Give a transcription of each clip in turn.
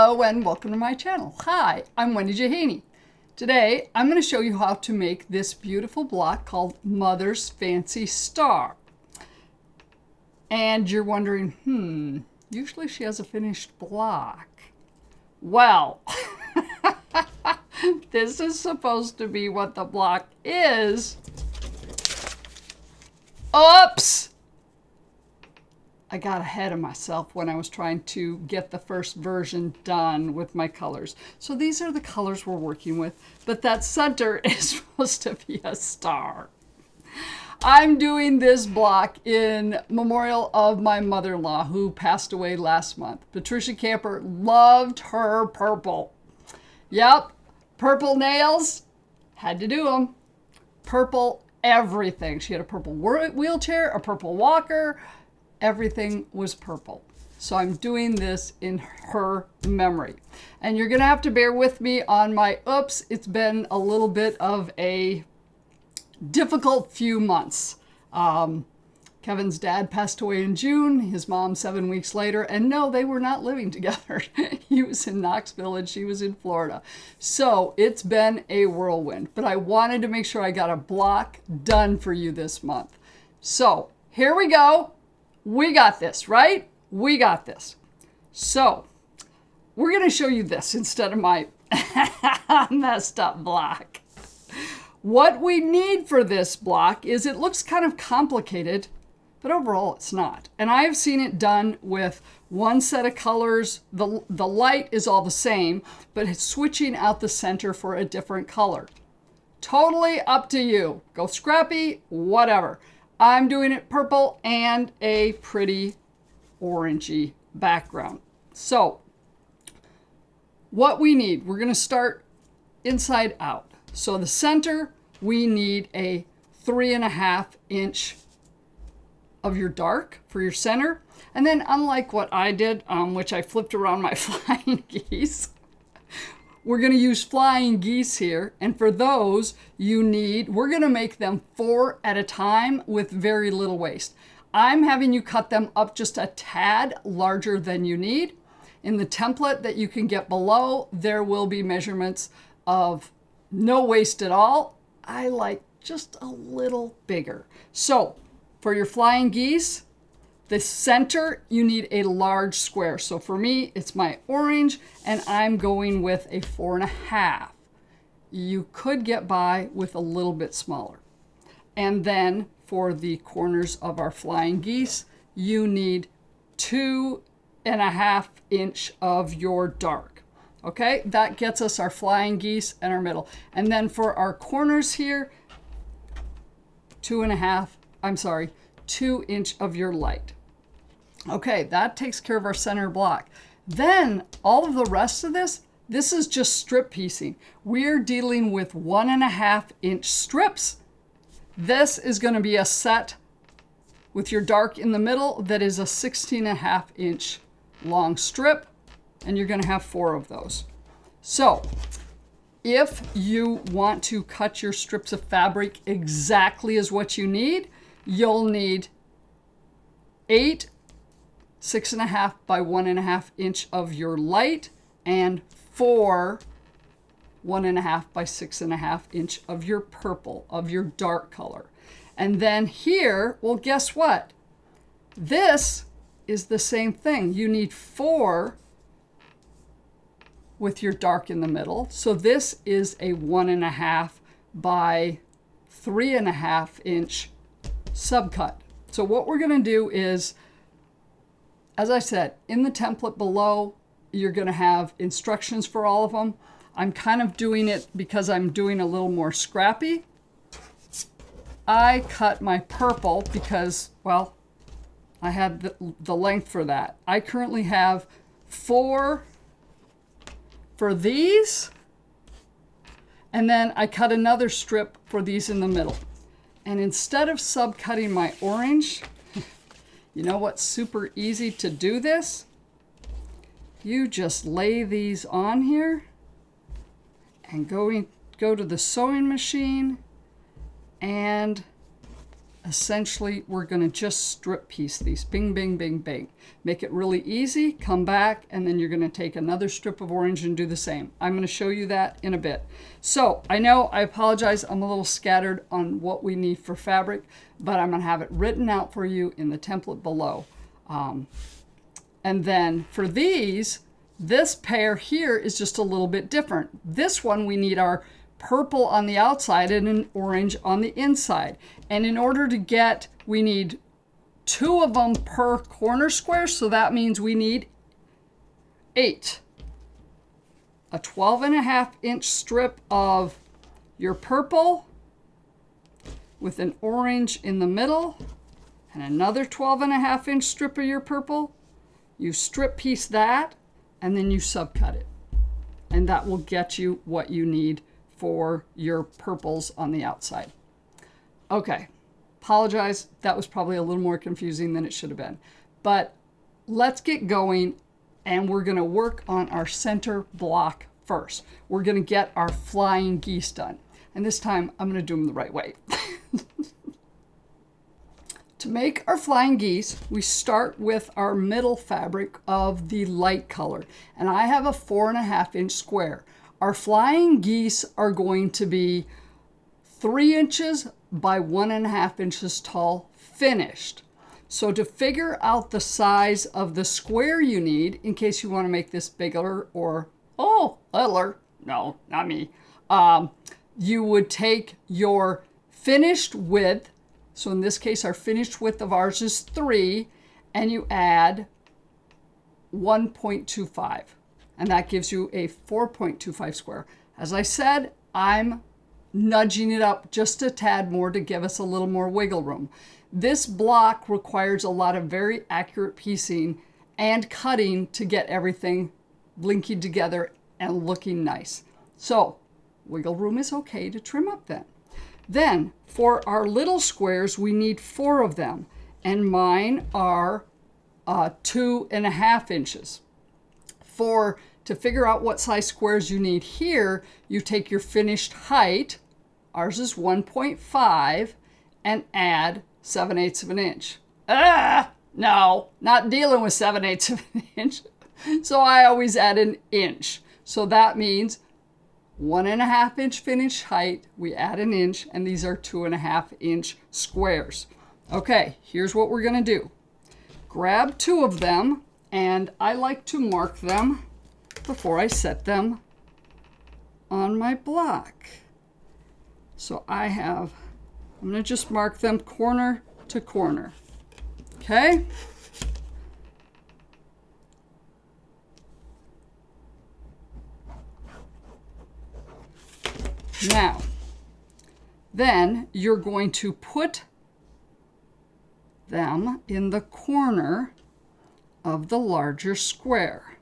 Hello and welcome to my channel. Hi, I'm Wendy Haney. Today I'm going to show you how to make this beautiful block called Mother's Fancy Star. And you're wondering, usually she has a finished block. Well, this is supposed to be what the block is. Oops! I got ahead of myself when I was trying to get the first version done with my colors. So these are the colors we're working with, but that center is supposed to be a star. I'm doing this block in memorial of my mother-in-law who passed away last month. Patricia Camper loved her purple. Yep, purple nails, had to do them. Purple everything. She had a purple wheelchair, a purple walker, everything was purple. So I'm doing this in her memory. And you're gonna have to bear with me on my oops. It's been a little bit of a difficult few months. Kevin's dad passed away in June, his mom 7 weeks later, and no, they were not living together. He was in Knoxville and she was in Florida. So it's been a whirlwind, but I wanted to make sure I got a block done for you this month. So here we go. We got this, right? We got this. So we're going to show you this instead of my messed up block. What we need for this block is it looks kind of complicated, but overall it's not. And I have seen it done with one set of colors. The light is all the same, but it's switching out the center for a different color. Totally up to you. Go scrappy, whatever. I'm doing it purple and a pretty orangey background. So what we need, we're going to start inside out. So the center, we need a 3.5 inch of your dark for your center. And then unlike what I did, which I flipped around my flying geese, we're going to use flying geese here. And for those, we're going to make them 4 at a time with very little waste. I'm having you cut them up just a tad larger than you need. In the template that you can get below, there will be measurements of no waste at all. I like just a little bigger. So for your flying geese, the center, you need a large square. So for me, it's my orange, and I'm going with a 4.5. You could get by with a little bit smaller. And then for the corners of our flying geese, you need 2.5 inch of your dark. Okay, that gets us our flying geese and our middle. And then for our corners here, 2 inch of your light. Okay, that takes care of our center block. Then all of the rest of this is just strip piecing. We're dealing with 1.5 inch strips. This is going to be a set with your dark in the middle that is a 16.5 inch long strip, and you're going to have 4 of those. So if you want to cut your strips of fabric exactly as what you need, you'll need 8 6.5 by 1.5 inch of your light and 4 1.5 by 6.5 inch of your purple, of your dark color. And then here, well, guess what? This is the same thing. You need 4 with your dark in the middle. So this is a 1.5 by 3.5 inch subcut. So what we're going to do is, as I said, in the template below, you're going to have instructions for all of them. I'm kind of doing it because I'm doing a little more scrappy. I cut my purple because, well, I had the length for that. I currently have 4 for these, and then I cut another strip for these in the middle. And instead of subcutting my orange, you know what's super easy to do this? You just lay these on here and go to the sewing machine and essentially we're going to just strip piece these. Bing, bing, bing, bing. Make it really easy. Come back, and then you're going to take another strip of orange and do the same. I'm going to show you that in a bit. So I know, I apologize, I'm a little scattered on what we need for fabric, but I'm going to have it written out for you in the template below. And then for these, this pair here is just a little bit different. This one, we need our purple on the outside and an orange on the inside. And in order to get, we need 2 of them per corner square. So that means we need 8. A 12.5-inch strip of your purple with an orange in the middle, and another 12.5-inch strip of your purple. You strip piece that, and then you subcut it. And that will get you what you need for your purples on the outside. Okay, apologize. That was probably a little more confusing than it should have been. But let's get going, and we're going to work on our center block first. We're going to get our flying geese done. And this time, I'm going to do them the right way. To make our flying geese, we start with our middle fabric of the light color. And I have a 4.5-inch square. Our flying geese are going to be 3 inches by 1.5 inches tall, finished. So to figure out the size of the square you need, in case you want to make this bigger or, oh, littler, no, not me, you would take your finished width. So in this case, our finished width of ours is 3, and you add 1.25, and that gives you a 4.25 square. As I said, I'm nudging it up just a tad more to give us a little more wiggle room. This block requires a lot of very accurate piecing and cutting to get everything linking together and looking nice. So wiggle room is okay to trim up then. Then for our little squares, we need 4 of them, and mine are 2.5 inches. To figure out what size squares you need here, you take your finished height, ours is 1.5, and add 7/8 of an inch. No, not dealing with 7/8 of an inch. So I always add an inch. So that means 1.5 inch finished height, we add an inch, and these are 2.5 inch squares. Okay, here's what we're going to do. Grab 2 of them, and I like to mark them before I set them on my block. So I'm going to just mark them corner to corner. Okay? Now, then you're going to put them in the corner of the larger square.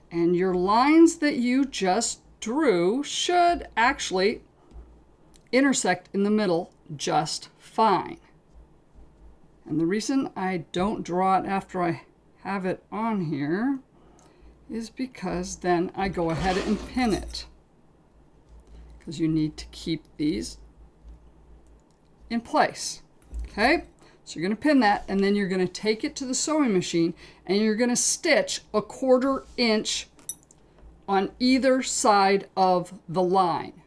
And your lines that you just drew should actually intersect in the middle just fine. And the reason I don't draw it after I have it on here is because then I go ahead and pin it. Because you need to keep these in place. Okay, so you're going to pin that, and then you're going to take it to the sewing machine, and you're going to stitch a 1/4 inch on either side of the line.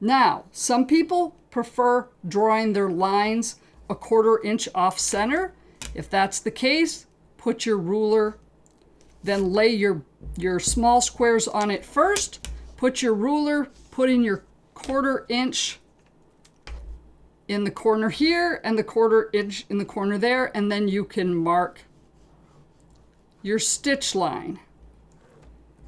Now, some people prefer drawing their lines a 1/4 inch off center. If that's the case, put your ruler, then lay your small squares on it first, put your ruler, put in your 1/4 inch in the corner here and the 1/4 inch in the corner there, and then you can mark your stitch line.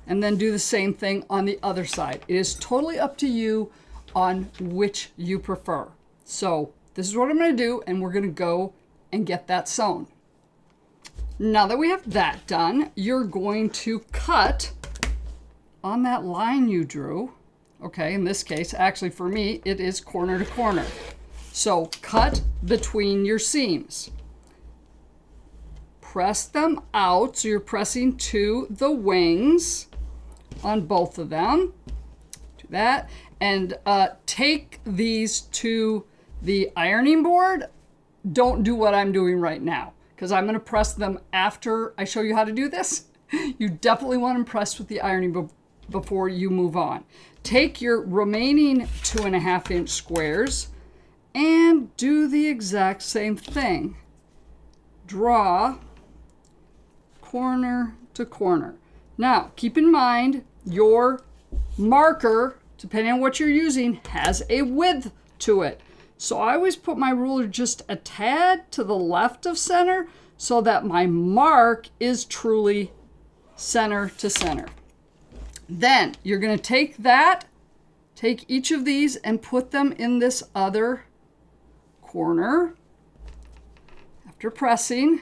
And then do the same thing on the other side. It is totally up to you on which you prefer. So this is what I'm going to do, and we're going to go and get that sewn. Now that we have that done, you're going to cut on that line you drew. Okay, in this case, actually for me, it is corner to corner. So cut between your seams. Press them out, so you're pressing to the wings on both of them. Do that, and take these to the ironing board, don't do what I'm doing right now, because I'm going to press them after I show you how to do this. You definitely want to press with the ironing before you move on. Take your remaining 2.5 inch squares and do the exact same thing. Draw corner to corner. Now, keep in mind your marker, depending on what you're using, has a width to it. So I always put my ruler just a tad to the left of center so that my mark is truly center to center. Then you're going to take each of these and put them in this other corner after pressing.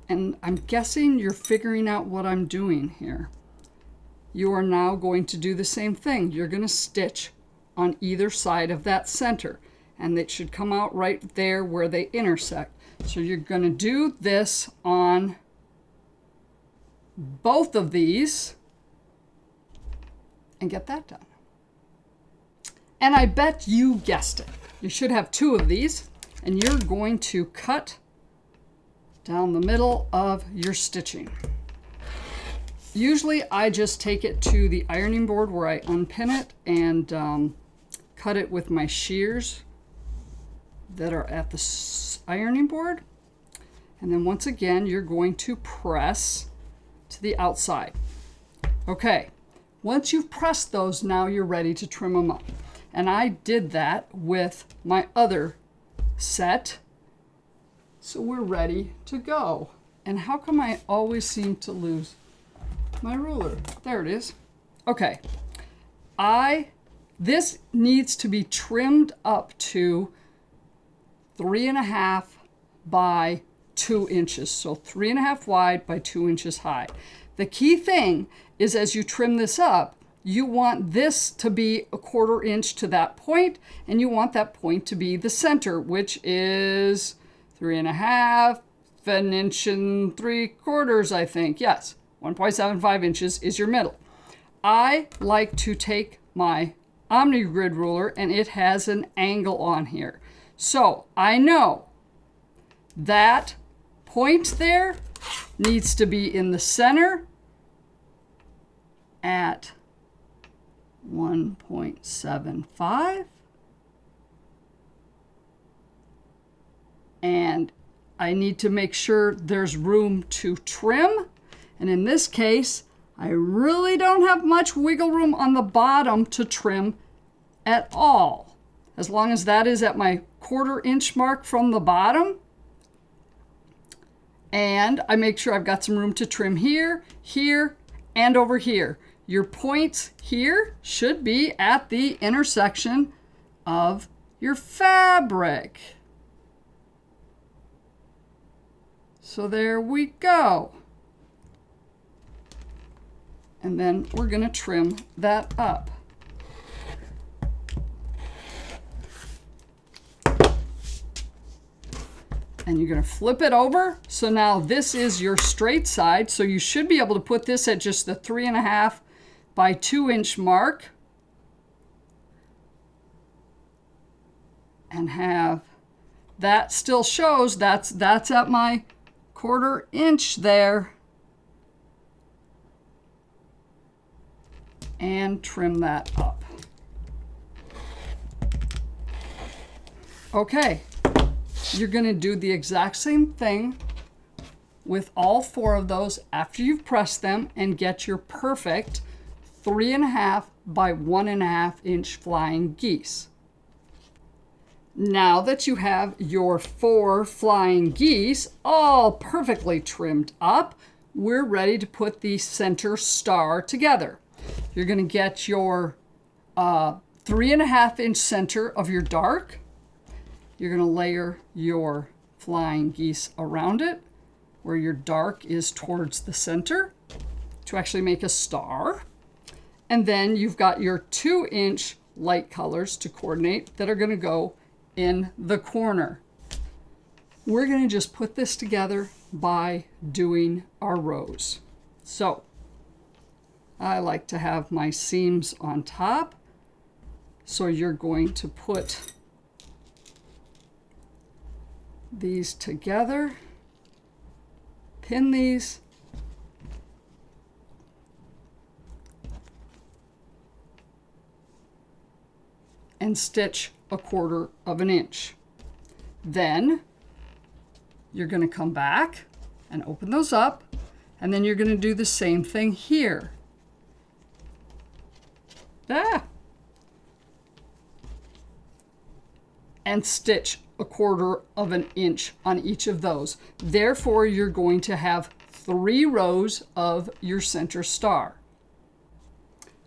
And I'm guessing you're figuring out what I'm doing here. You are now going to do the same thing. You're going to stitch on either side of that center, and it should come out right there where they intersect. So you're going to do this on both of these and get that done. And I bet you guessed it. You should have 2 of these, and you're going to cut down the middle of your stitching. Usually I just take it to the ironing board where I unpin it and cut it with my shears that are at the ironing board. And then once again, you're going to press to the outside. Okay, once you've pressed those, now you're ready to trim them up. And I did that with my other set. So we're ready to go. And how come I always seem to lose my ruler? There it is. Okay, this needs to be trimmed up to 3.5 by 2 inches. So 3.5 wide by 2 inches high. The key thing is, as you trim this up, you want this to be 1/4 inch to that point, and you want that point to be the center, which is 3.5, 1 inch and 3/4, I think. Yes, 1.75 inches is your middle. I like to take my Omni Grid ruler, and it has an angle on here. So I know that point there needs to be in the center at 1.75. And I need to make sure there's room to trim. And in this case, I really don't have much wiggle room on the bottom to trim at all. As long as that is at my 1/4 inch mark from the bottom. And I make sure I've got some room to trim here, here, and over here. Your points here should be at the intersection of your fabric. So there we go. And then we're going to trim that up. And you're going to flip it over. So now this is your straight side. So you should be able to put this at just the 3.5 by 2 inch mark. And have that still shows that's at my 1/4 inch there. And trim that up. Okay, you're going to do the exact same thing with all 4 of those after you've pressed them and get your perfect 3.5 by 1.5 inch flying geese. Now that you have your 4 flying geese all perfectly trimmed up, we're ready to put the center star together. You're going to get your 3.5 inch center of your dark. You're going to layer your flying geese around it, where your dark is towards the center, to actually make a star. And then you've got your 2 inch light colors to coordinate that are going to go in the corner. We're going to just put this together by doing our rows. So I like to have my seams on top. So you're going to put these together, pin these, and stitch 1/4 of an inch. Then you're going to come back and open those up, and then you're going to do the same thing here. And stitch 1/4 of an inch on each of those. Therefore, you're going to have 3 rows of your center star.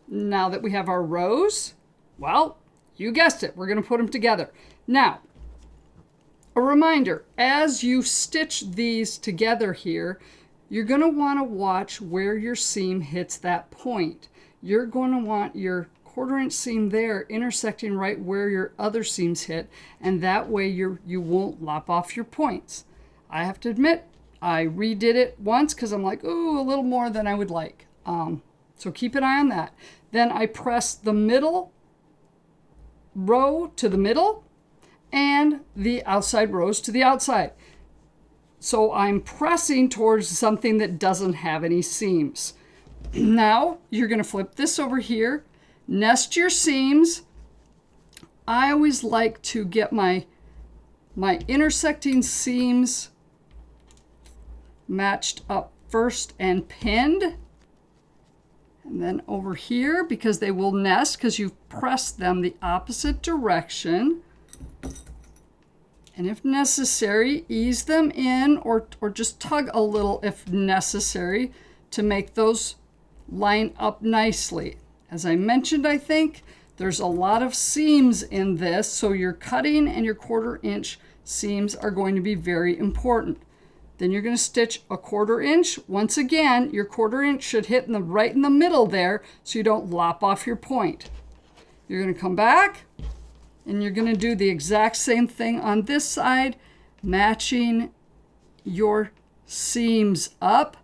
Now that we have our rows, well, you guessed it, we're going to put them together. Now, a reminder, as you stitch these together here, you're going to want to watch where your seam hits that point. You're going to want your 1/4 inch seam there intersecting right where your other seams hit, and that way you won't lop off your points. I have to admit, I redid it once because I'm like, ooh, a little more than I would like. So keep an eye on that. Then I press the middle row to the middle and the outside rows to the outside. So I'm pressing towards something that doesn't have any seams. Now you're going to flip this over here, nest your seams. I always like to get my intersecting seams matched up first and pinned. And then over here, because they will nest because you've pressed them the opposite direction. And if necessary, ease them in or just tug a little if necessary to make those line up nicely. As I mentioned, I think there's a lot of seams in this, so your cutting and your 1/4 inch seams are going to be very important. Then you're going to stitch 1/4 inch. Once again, your 1/4 inch should hit right in the middle there so you don't lop off your point. You're going to come back and you're going to do the exact same thing on this side, matching your seams up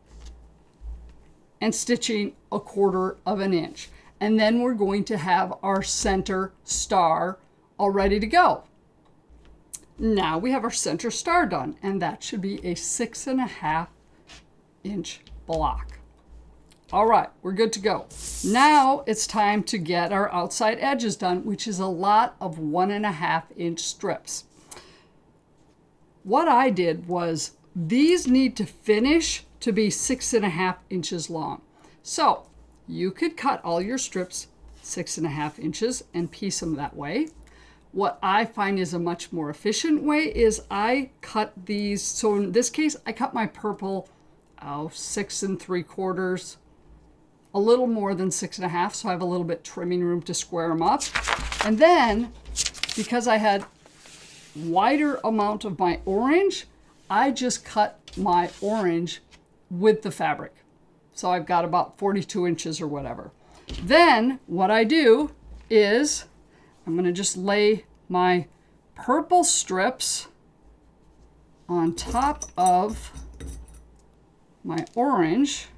and stitching 1/4 of an inch. And then we're going to have our center star all ready to go. Now we have our center star done, and that should be a 6.5 inch block. All right, we're good to go. Now it's time to get our outside edges done, which is a lot of 1.5 inch strips. What I did was these need to finish to be 6.5 inches long. So you could cut all your strips 6.5 inches and piece them that way. What I find is a much more efficient way is I cut these. So in this case, I cut my purple 6 3/4, a little more than 6.5, so I have a little bit trimming room to square them up. And then, because I had wider amount of my orange, I just cut my orange with the fabric. So I've got about 42 inches or whatever. Then what I do is I'm going to just lay my purple strips on top of my orange,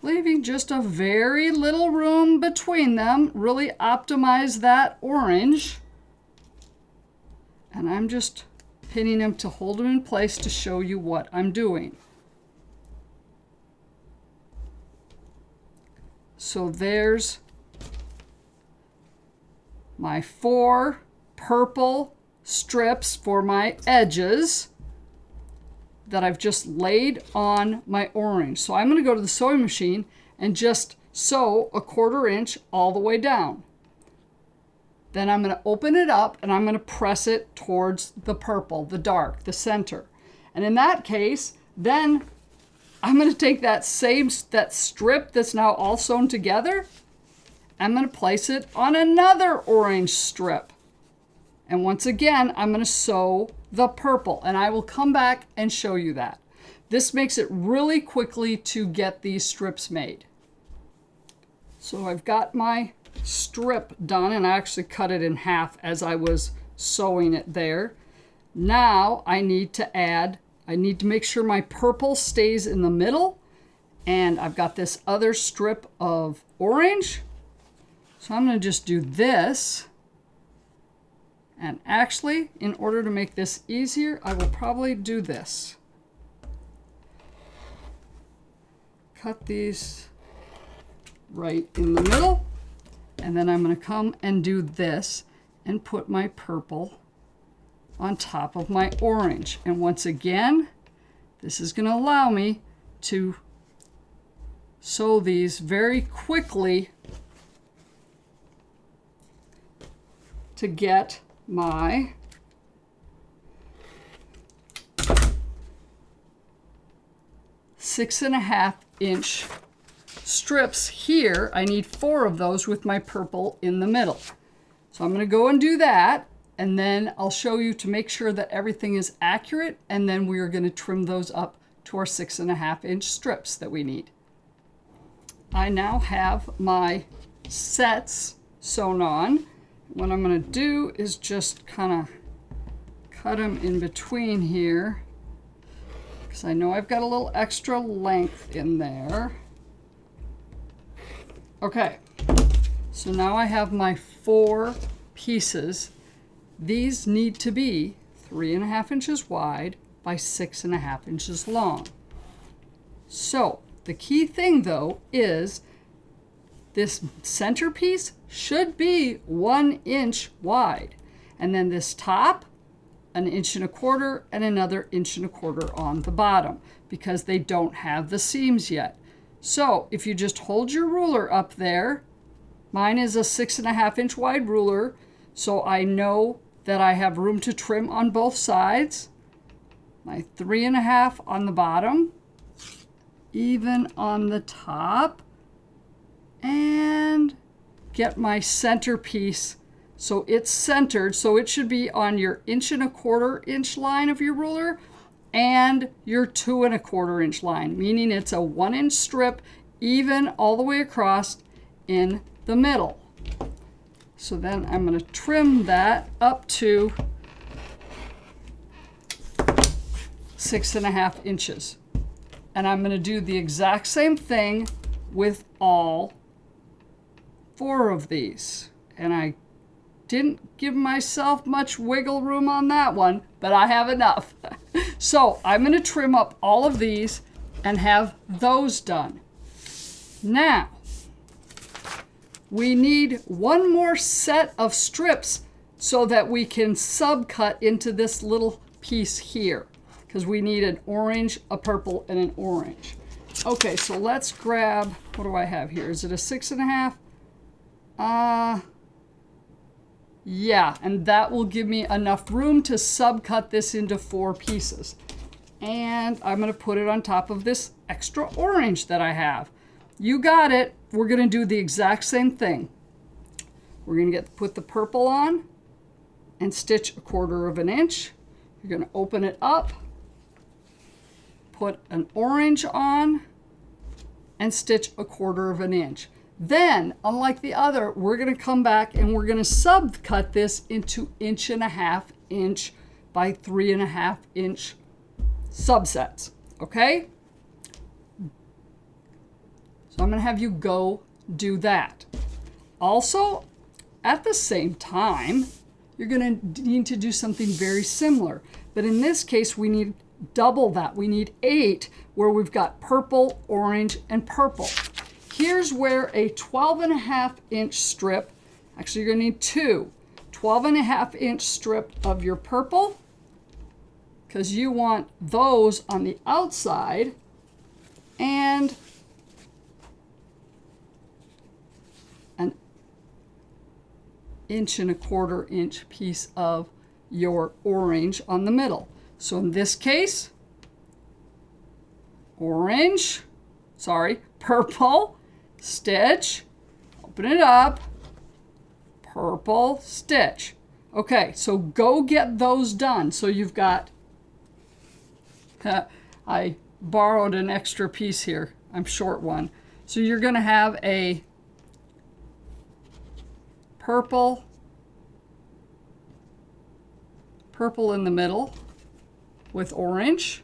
leaving just a very little room between them. Really optimize that orange. And I'm just pinning them to hold them in place to show you what I'm doing. So there's my 4 purple strips for my edges that I've just laid on my orange. So I'm going to go to the sewing machine and just sew 1/4 inch all the way down. Then I'm going to open it up and I'm going to press it towards the purple, the dark, the center. And in that case, then I'm going to take that strip that's now all sewn together. I'm going to place it on another orange strip. And once again, I'm going to sew the purple, and I will come back and show you that. This makes it really quickly to get these strips made. So I've got my strip done, and I actually cut it in half as I was sewing it there. Now I need to make sure my purple stays in the middle, and I've got this other strip of orange. So I'm going to just do this. And actually, in order to make this easier, I will probably do this. Cut these right in the middle. And then I'm going to come and do this and put my purple on top of my orange. And once again, this is going to allow me to sew these very quickly to get my six and a half inch strips here. I need 4 of those with my purple in the middle. So I'm going to go and do that, and then I'll show you to make sure that everything is accurate, and then we are going to trim those up to our 6.5 inch strips that we need. I now have my sets sewn on. What I'm going to do is just kind of cut them in between here, because I know I've got a little extra length in there. Okay, so now I have my 4 pieces. These need to be 3.5 inches wide by 6.5 inches long. So the key thing though is this centerpiece should be 1 inch wide. And then this top, 1.25 inches and another 1.25 inches on the bottom, because they don't have the seams yet. So if you just hold your ruler up there, mine is a 6.5 inch wide ruler, so I know that I have room to trim on both sides. My 3.5 on the bottom, even on the top, and get my centerpiece so it's centered. So it should be on your 1.25 inch line of your ruler and your 2.25 inch line, meaning it's a 1 inch strip even all the way across in the middle. So then I'm going to trim that up to 6.5 inches. And I'm going to do the exact same thing with all 4 of these. And I didn't give myself much wiggle room on that one, but I have enough. So I'm going to trim up all of these and have those done. Now, we need 1 more set of strips so that we can subcut into this little piece here, because we need an orange, a purple, and an orange. Okay, so let's grab, what do I have here? Is it a 6.5? Yeah, and that will give me enough room to subcut this into 4 pieces. And I'm going to put it on top of this extra orange that I have. You got it. We're going to do the exact same thing. We're going to put the purple on and stitch 1/4 inch. You're going to open it up, put an orange on, and stitch 1/4 inch. Then, unlike the other, we're going to come back and we're going to subcut this into 1.5 inch by 3.5 inch subsets. Okay? So I'm going to have you go do that. Also, at the same time, you're going to need to do something very similar. But in this case, we need double that. We need 8, where we've got purple, orange, and purple. Here's where a 12.5 inch strip, actually you're going to need 2, 12.5 inch strip of your purple, because you want those on the outside, and an 1.25 inch piece of your orange on the middle. So in this case, purple, stitch, open it up, purple, stitch. Okay, so go get those done. So you've got, I borrowed an extra piece here. I'm short one. So you're going to have a purple in the middle with orange,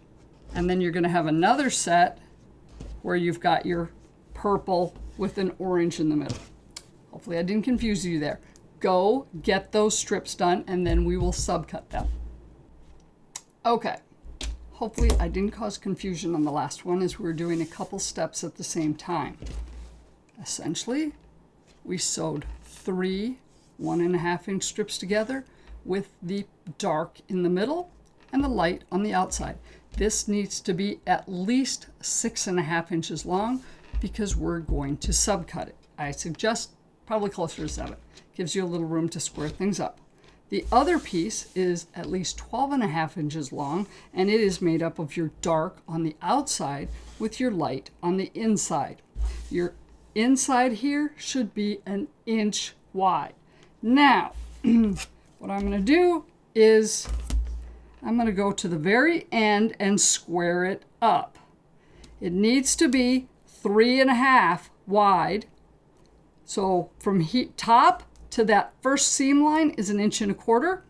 and then you're going to have another set where you've got your purple with an orange in the middle. Hopefully I didn't confuse you there. Go get those strips done and then we will subcut them. Okay. Hopefully I didn't cause confusion on the last one as we were doing a couple steps at the same time. Essentially, we sewed 3 1.5-inch strips together with the dark in the middle and the light on the outside. This needs to be at least 6.5 inches long because we're going to subcut it. I suggest probably closer to 7. Gives you a little room to square things up. The other piece is at least 12.5 inches long, and it is made up of your dark on the outside with your light on the inside. Your inside here should be 1 inch wide. Now, what I'm going to do is I'm going to go to the very end and square it up. It needs to be 3.5 wide. So from top to that first seam line is 1.25 inches.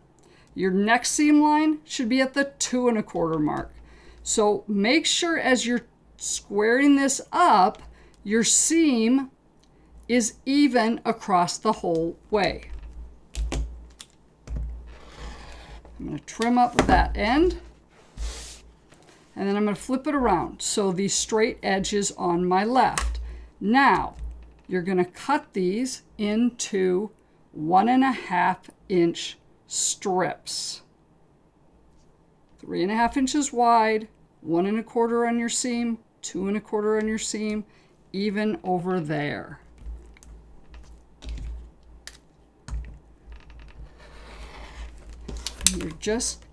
Your next seam line should be at the 2.25 mark. So make sure as you're squaring this up, your seam is even across the whole way. I'm going to trim up that end, and then I'm going to flip it around so the straight edge is on my left. Now, you're going to cut these into 1.5-inch strips. 3.5 inches wide, 1.25 on your seam, 2.25 on your seam, even over there.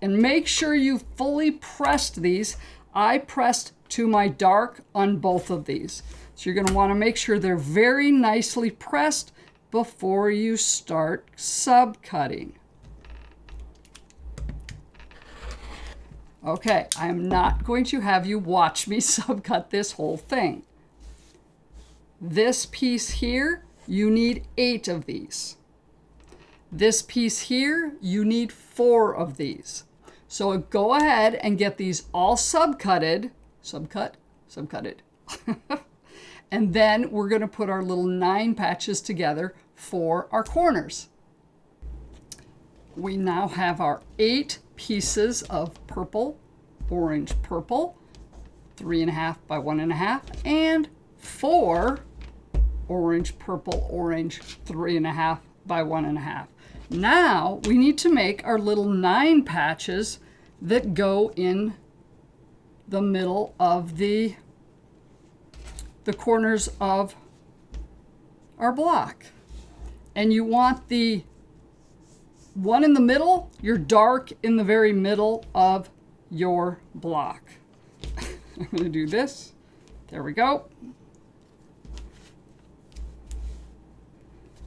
And make sure you fully pressed these. I pressed to my dark on both of these. So you're going to want to make sure they're very nicely pressed before you start subcutting. Okay, I'm not going to have you watch me subcut this whole thing. This piece here, you need 8 of these. This piece here, you need 4 of these. So go ahead and get these all subcutted. Subcutted. And then we're going to put our little 9 patches together for our corners. We now have our 8 pieces of purple, orange, purple, 3.5 by 1.5, and 4 orange, purple, orange, 3.5 by 1.5. Now we need to make our little 9 patches that go in the middle of the corners of our block. And you want the one in the middle, your dark in the very middle of your block. I'm going to do this. There we go.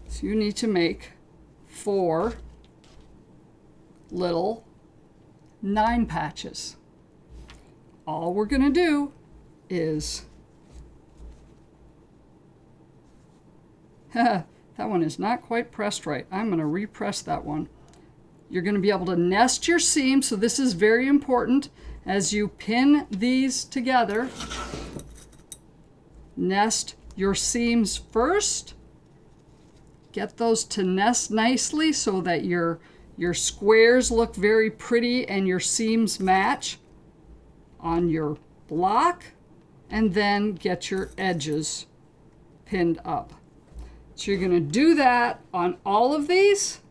So you need to make 4 little 9 patches. All we're going to do is that one is not quite pressed right. I'm going to repress that one. You're going to be able to nest your seam, so this is very important as you pin these together. Nest your seams first. Get those to nest nicely so that your squares look very pretty and your seams match on your block, and then get your edges pinned up. So you're going to do that on all of these.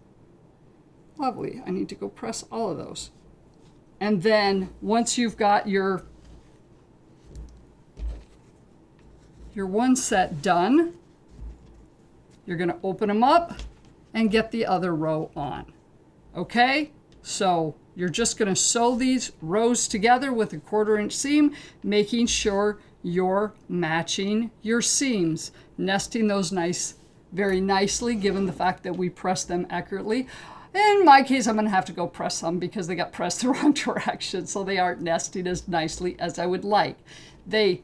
Lovely. I need to go press all of those. And then once you've got your one set done, you're going to open them up and get the other row on. Okay? So you're just going to sew these rows together with a 1/4 inch seam, making sure you're matching your seams, nesting those very nicely, given the fact that we press them accurately. In my case, I'm going to have to go press some because they got pressed the wrong direction, so they aren't nesting as nicely as I would like. They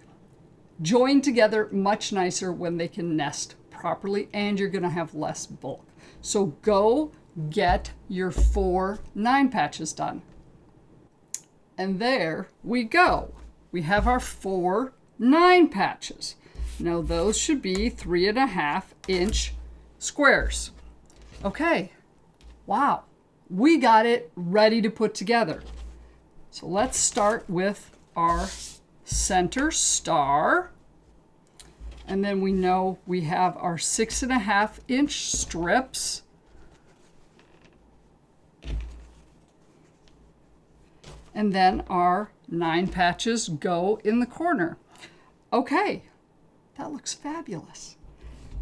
join together much nicer when they can nest properly, and you're going to have less bulk. So go get your 4 9 patches done. And there we go. We have our 4 9 patches. Now those should be 3.5 inch squares. Okay, wow, we got it ready to put together. So let's start with our center star. And then we know we have our 6.5 inch strips. And then our 9 patches go in the corner. Okay, that looks fabulous.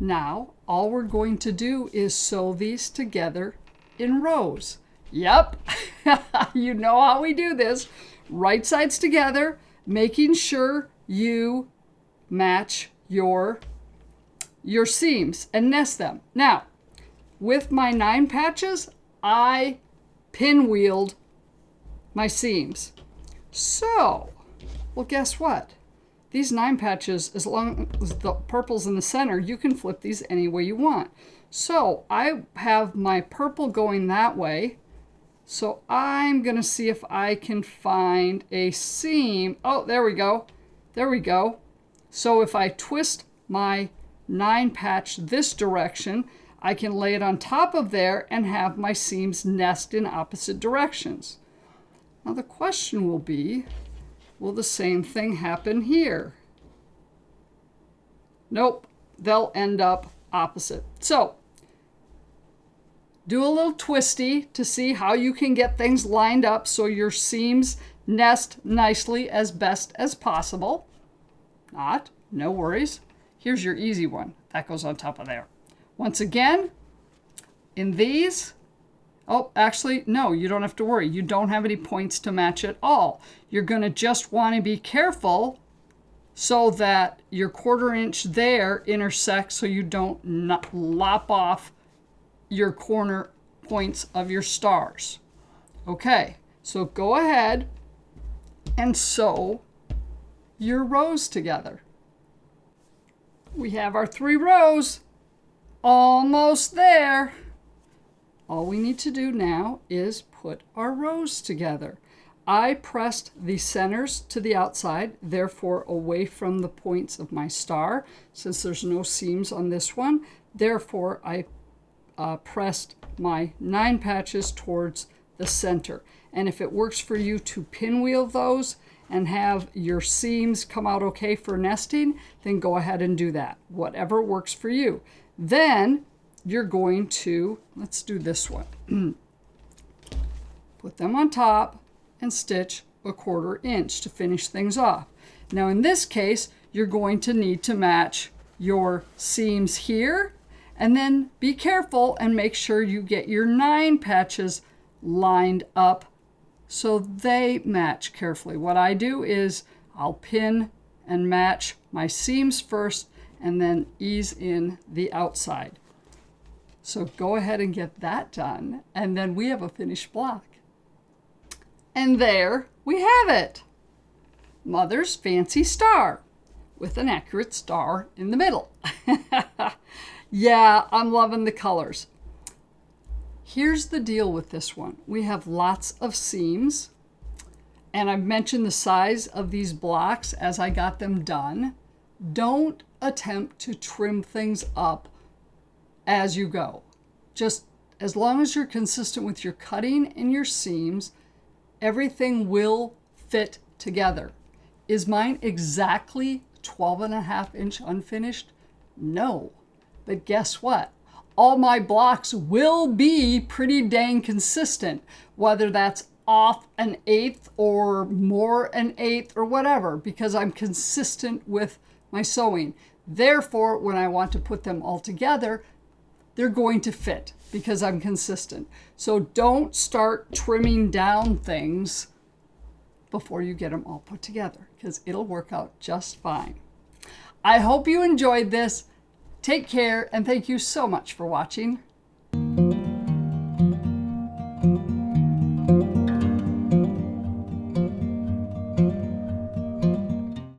Now, all we're going to do is sew these together in rows. Yep, you know how we do this. Right sides together, making sure you match your seams and nest them. Now, with my 9 patches, I pinwheeled my seams. So, well, guess what? These 9 patches, as long as the purple's in the center, you can flip these any way you want. So I have my purple going that way. So I'm going to see if I can find a seam. Oh, there we go. There we go. So if I twist my 9 patch this direction, I can lay it on top of there and have my seams nest in opposite directions. Now the question will be, will the same thing happen here? Nope, they'll end up opposite. So do a little twisty to see how you can get things lined up so your seams nest nicely as best as possible. Not, no worries. Here's your easy one. That goes on top of there. Once again, in these, oh, actually, no, you don't have to worry. You don't have any points to match at all. You're going to just want to be careful so that your 1/4 inch there intersects so you don't lop off your corner points of your stars. Okay, so go ahead and sew your rows together. We have our 3 rows. Almost there. All we need to do now is put our rows together. I pressed the centers to the outside, therefore away from the points of my star, since there's no seams on this one. Therefore, I pressed my 9 patches towards the center. And if it works for you to pinwheel those and have your seams come out okay for nesting, then go ahead and do that. Whatever works for you. Then you're going to, let's do this one. Put them on top and stitch a 1/4 inch to finish things off. Now in this case, you're going to need to match your seams here, and then be careful and make sure you get your 9 patches lined up so they match carefully. What I do is I'll pin and match my seams first and then ease in the outside. So go ahead and get that done, and then we have a finished block. And there we have it. Mother's Fancy Star with an accurate star in the middle. Yeah, I'm loving the colors. Here's the deal with this one. We have lots of seams, and I've mentioned the size of these blocks as I got them done. Don't attempt to trim things up as you go. Just as long as you're consistent with your cutting and your seams, everything will fit together. Is mine exactly 12.5 inch unfinished? No. But guess what? All my blocks will be pretty dang consistent, whether that's off 1/8 or more 1/8 or whatever, because I'm consistent with my sewing. Therefore, when I want to put them all together, they're going to fit because I'm consistent. So don't start trimming down things before you get them all put together, because it'll work out just fine. I hope you enjoyed this. Take care, and thank you so much for watching.